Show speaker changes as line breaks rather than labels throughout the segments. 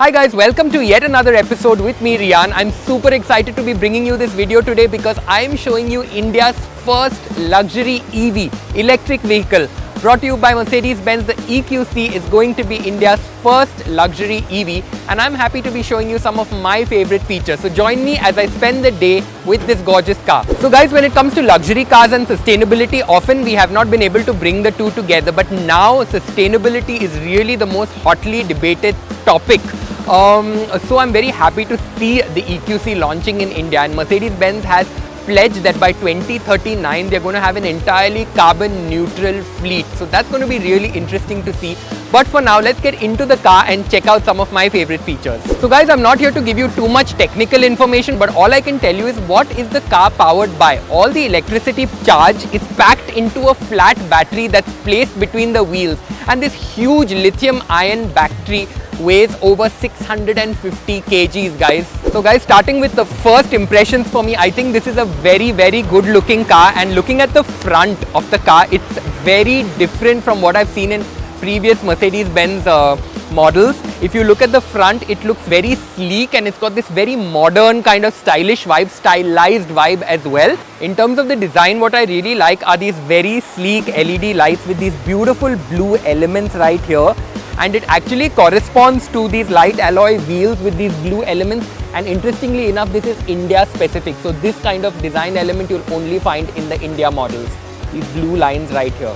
Hi guys, welcome to yet another episode with me Riaan. I'm super excited to be bringing you this video today because I'm showing you India's first luxury EV, electric vehicle. Brought to you by Mercedes-Benz, the EQC is going to be India's first luxury EV, and I'm happy to be showing you some of my favorite features. So join me as I spend the day with this gorgeous car. So guys, when it comes to luxury cars and sustainability, often we have not been able to bring the two together, but now sustainability is really the most hotly debated topic. So I'm very happy to see the EQC launching in India, and Mercedes-Benz has pledged that by 2039 they're going to have an entirely carbon neutral fleet. So that's going to be really interesting to see. But for now, let's get into the car and check out some of my favorite features. So guys, I'm not here to give you too much technical information, but all I can tell you is what is the car powered by. All the electricity charge is packed into a flat battery that's placed between the wheels, and this huge lithium ion battery weighs over 650 kgs guys. So guys, starting with the first impressions for me, I think this is a very good looking car, and looking at the front of the car, it's very different from what I've seen in previous Mercedes-Benz models. If you look at the front, it looks very sleek and it's got this very modern kind of stylish vibe, stylized vibe as well. In terms of the design, what I really like are these very sleek LED lights with these beautiful blue elements right here. And it actually corresponds to these light alloy wheels with these blue elements, and interestingly enough, this is India specific. So this kind of design element you'll only find in the India models. These blue lines right here.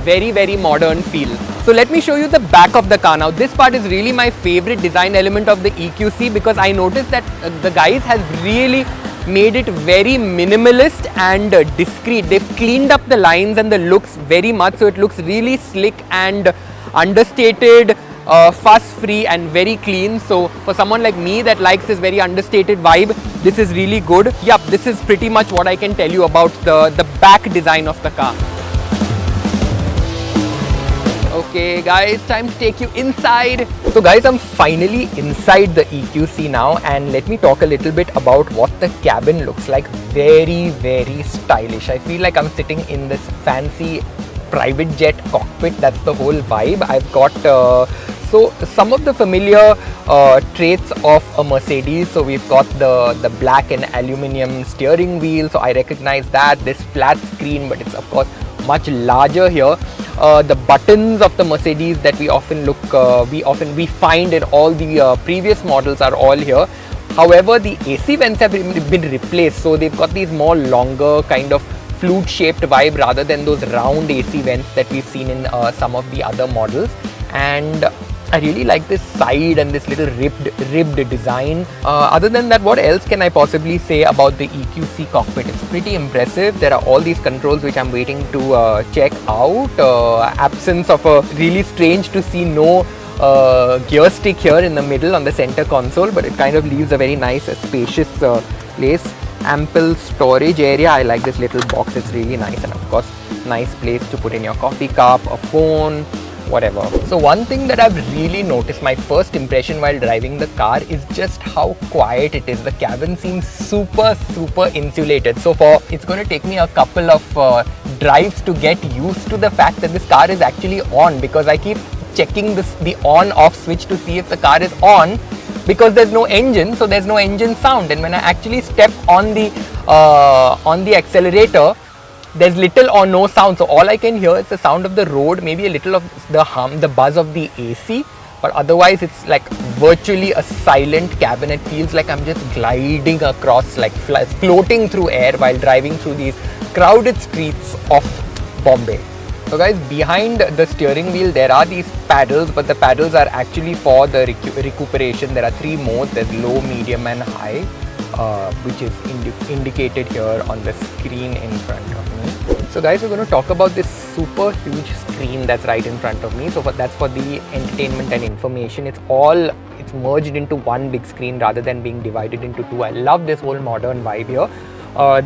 Very modern feel. So let me show you the back of the car now. This part is really my favorite design element of the EQC because I noticed that the guys has really made it very minimalist and discreet. They've cleaned up the lines and the looks very much, so it looks really slick and understated, fuss-free and very clean. So for someone like me that likes this very understated vibe, this is really good. Yup, this is pretty much what I can tell you about the back design of the car. Okay guys, time to take you inside. So guys, I'm finally inside the EQC now, and let me talk a little bit about what the cabin looks like. Very stylish. I feel like I'm sitting in this fancy private jet cockpit. That's the whole vibe. I've got so some of the familiar traits of a Mercedes. So we've got the black and aluminium steering wheel, so I recognize that. This flat screen, but it's of course much larger here. The buttons of the Mercedes that we find in all the previous models are all here. However, the AC vents have been replaced, so they've got these more longer kind of flute shaped vibe rather than those round AC vents that we've seen in some of the other models. And I really like this side and this little ribbed design. Other than that, what else can I possibly say about the EQC cockpit? It's pretty impressive. There are all these controls which I'm waiting to check out. Absence of a really strange to see no gear stick here in the middle on the center console, but it kind of leaves a very nice spacious place. Ample storage area. I like this little box. It's really nice, and of course nice place to put in your coffee cup, a phone, whatever. So one thing that I've really noticed, my first impression while driving the car, is just how quiet it is. The cabin seems super insulated. So it's going to take me a couple of drives to get used to the fact that this car is actually on, because I keep checking the on off switch to see if the car is on, because there's no engine, so there's no engine sound. And when I actually step on the accelerator, there's little or no sound. So all I can hear is the sound of the road, maybe a little of the hum, the buzz of the AC, but otherwise it's like virtually a silent cabin. It feels like I'm just gliding across, like floating through air while driving through these crowded streets of Bombay. So guys, behind the steering wheel there are these paddles, but the paddles are actually for the recuperation. There are 3 modes. There's low, medium and high, which is indicated here on the screen in front of me. So guys, we're going to talk about this super huge screen that's right in front of me. So that's for the entertainment and information. It's merged into one big screen rather than being divided into two. I love this whole modern vibe here.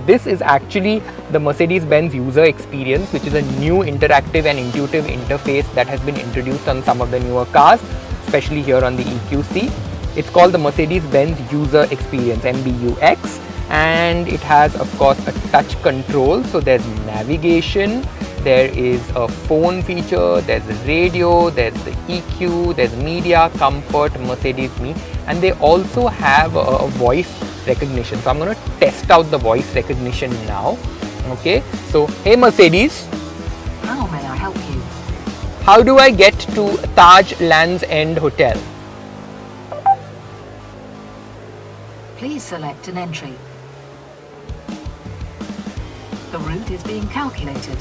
This is actually the Mercedes-Benz user experience, which is a new interactive and intuitive interface that has been introduced on some of the newer cars, especially here on the EQC. It's called the Mercedes-Benz user experience, MBUX, and it has of course a touch control. So there's navigation, There is a phone feature, there's a radio, there's the EQ, there's media, comfort, Mercedes Me, and they also have a voice recognition. So I'm going to test out the voice recognition now. Okay, so hey Mercedes,
how may I help you?
How do I get to Taj Lands End Hotel?
Please select an entry. The route is being calculated.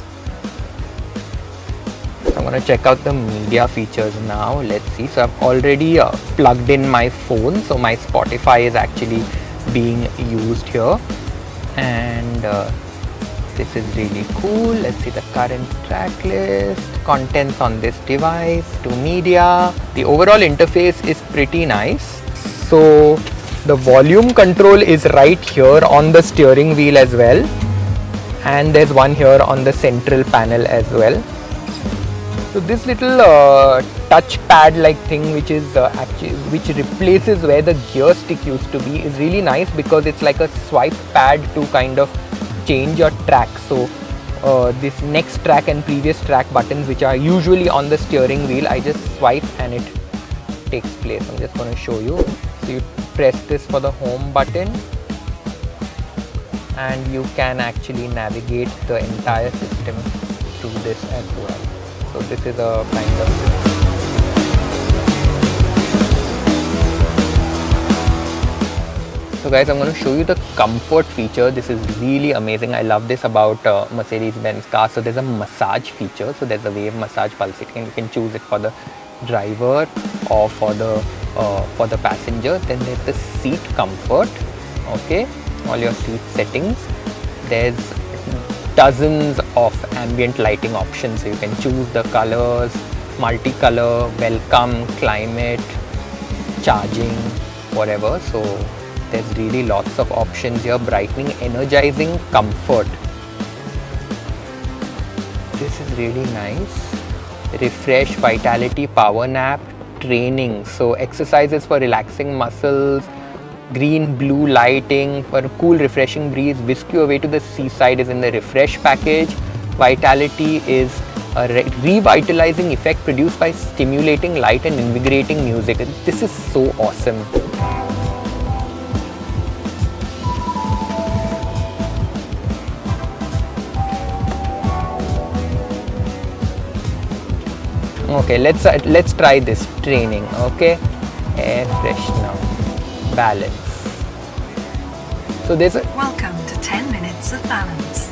I'm going to check out the media features now. Let's see. So I've already plugged in my phone, so my Spotify is actually being used here, and this is really cool. Let's see the current track list, contents on this device, to media. The overall interface is pretty nice. So the volume control is right here on the steering wheel as well, and there's one here on the central panel as well. So this little touch pad like thing, which is which replaces where the gear stick used to be, is really nice because it's like a swipe pad to kind of change your track. So this next track and previous track buttons, which are usually on the steering wheel, I just swipe and it takes place. I'm just going to show you. So you press this for the home button, and you can actually navigate the entire system through this as well. So this is a kind of So guys, I'm going to show you the comfort feature. This is really amazing. I love this about Mercedes-Benz cars. So there's a massage feature. So there's a wave massage pulsating. You can choose it for the driver or for the passenger. Then there's the seat comfort. Okay, all your seat settings. There's dozens of ambient lighting options. So you can choose the colors, multicolor, welcome, climate, charging, whatever. So there's really lots of options here. Brightening, energizing, comfort. This is really nice. Refresh, vitality, power nap, training. So exercises for relaxing muscles. Green, blue lighting for a cool, refreshing breeze. Whisk you away to the seaside is in the refresh package. Vitality is a revitalizing effect produced by stimulating light and invigorating music. This is so awesome. Okay, let's try this training. Okay, air fresh now. Balance. So there's a
Welcome to 10 minutes of balance.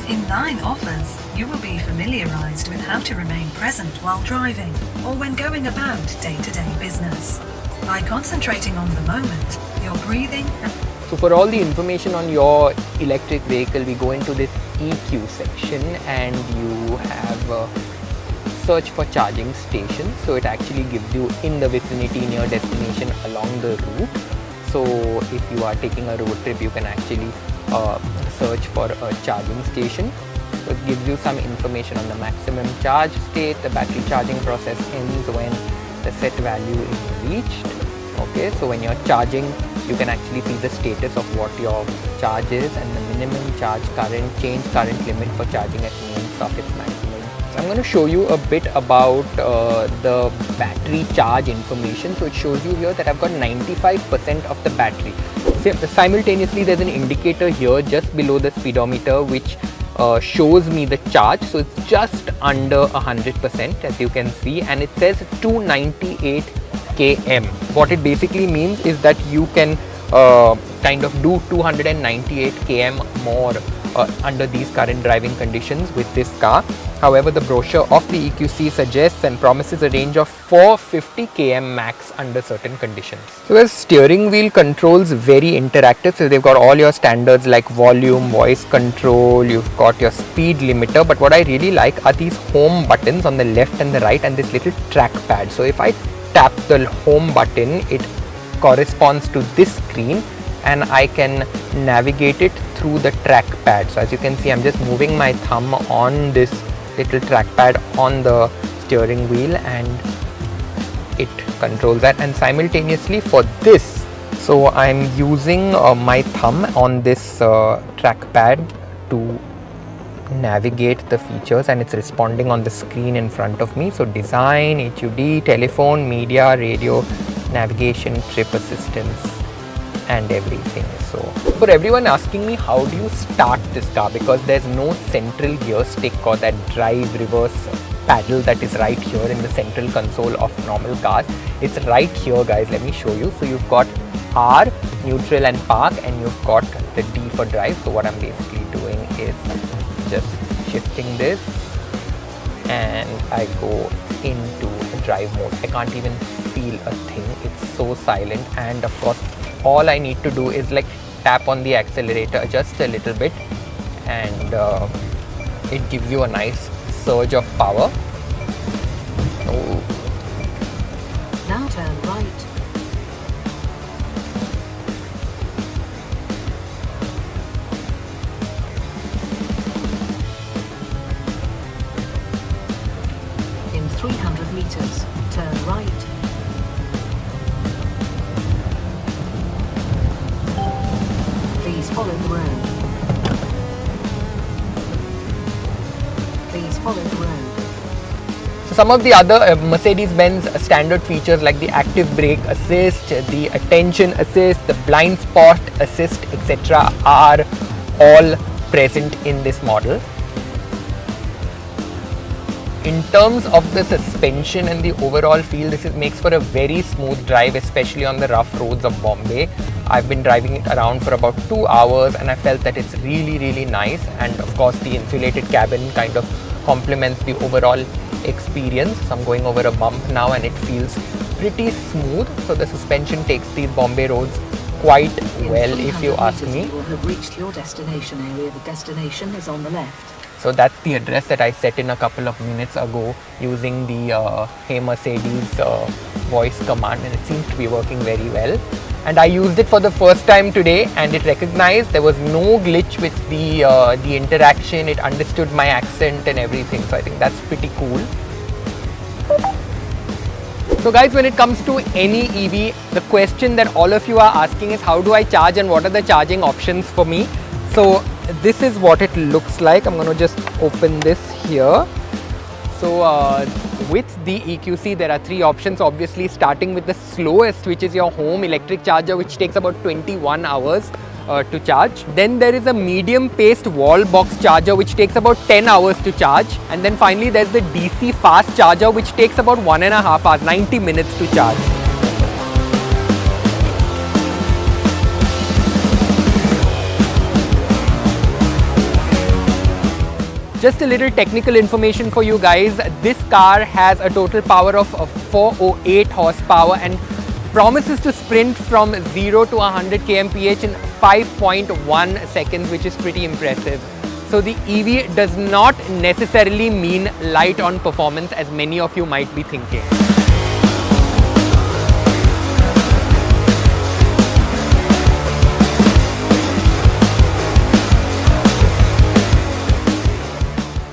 In 9 offers, you will be familiarized with how to remain present while driving or when going about day-to-day business. By concentrating on the moment, your breathing and
So for all the information on your electric vehicle, we go into this EQ section, and you have search for charging stations. So it actually gives you in the vicinity near destination along the route. So if you are taking a road trip, you can actually search for a charging station. So it gives you some information on the maximum charge state. The battery charging process ends when the set value is reached. Okay, so when you're charging, you can actually see the status of what your charge is, and the minimum charge current, change current limit for charging at main socket maximum. So I'm going to show you a bit about the battery charge information. So it shows you here that I've got 95% of the battery. Simultaneously, there's an indicator here just below the speedometer which shows me the charge. So it's just under 100%, as you can see, and it says 298 km. What it basically means is that you can kind of do 298 km more under these current driving conditions with this car. However, the brochure of the EQC suggests and promises a range of 450 km max under certain conditions. So the steering wheel controls very interactive. So they've got all your standards like volume, voice control, you've got your speed limiter. But what I really like are these home buttons on the left and the right, and this little trackpad. So if I tap the home button, it corresponds to this screen, and I can navigate it through the trackpad. So as you can see, I'm just moving my thumb on this little trackpad on the steering wheel, and it controls that. And simultaneously for this, so I'm using my thumb on this trackpad to navigate the features, and it's responding on the screen in front of me. So design, HUD, telephone, media, radio, navigation, trip assistance and everything. So for everyone asking me how do you start this car, because there's no central gear stick or that drive reverse paddle that is right here in the central console of normal cars. It's right here, guys. Let me show you. So you've got R, neutral and park, and you've got the D for drive. So what I'm basically doing is just shifting this and I go into drive mode. I can't even feel a thing. It's so silent, and of course all I need to do is like tap on the accelerator just a little bit, and it gives you a nice surge of power. Oh.
Now turn right. In 300 meters, turn right. Please follow the road. Please follow the road.
So some of the other Mercedes-Benz standard features like the active brake assist, the attention assist, the blind spot assist, etc. are all present in this model. In terms of the suspension and the overall feel, this makes for a very smooth drive, especially on the rough roads of Bombay. I've been driving it around for about 2 hours and I felt that it's really nice, and of course the insulated cabin kind of complements the overall experience. So I'm going over a bump now and it feels pretty smooth. So the suspension takes these Bombay roads quite well, if you ask me.
You will have reached your destination area. The destination is on the left.
So that's the address that I set in a couple of minutes ago using the Hey Mercedes voice command, and it seems to be working very well. And I used it for the first time today and it recognized there was no glitch with the interaction. It understood my accent and everything. So I think that's pretty cool. So guys, when it comes to any EV, the question that all of you are asking is how do I charge and what are the charging options for me? So this is what it looks like. I'm going to just open this here. So with the EQC, there are 3 options, obviously starting with the slowest, which is your home electric charger, which takes about 21 hours to charge. Then there is a medium paced wall box charger, which takes about 10 hours to charge. And then finally there's the DC fast charger, which takes about 1.5 hours, 90 minutes to charge. Just a little technical information for you guys. This car has a total power of 408 horsepower and promises to sprint from 0 to 100 kmph in 5.1 seconds, which is pretty impressive. So the EV does not necessarily mean light on performance, as many of you might be thinking.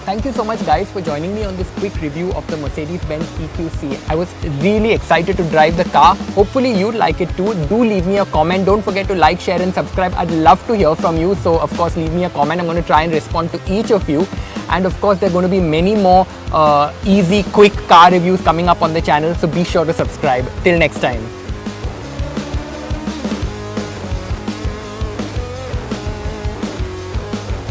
Thank you so much guys for joining me on this quick review of the Mercedes-Benz EQC. I was really excited to drive the car. Hopefully you'd like it too. Do leave me a comment. Don't forget to like, share and subscribe. I'd love to hear from you. So of course leave me a comment. I'm going to try and respond to each of you. And of course there are going to be many more easy, quick car reviews coming up on the channel. So be sure to subscribe. Till next time.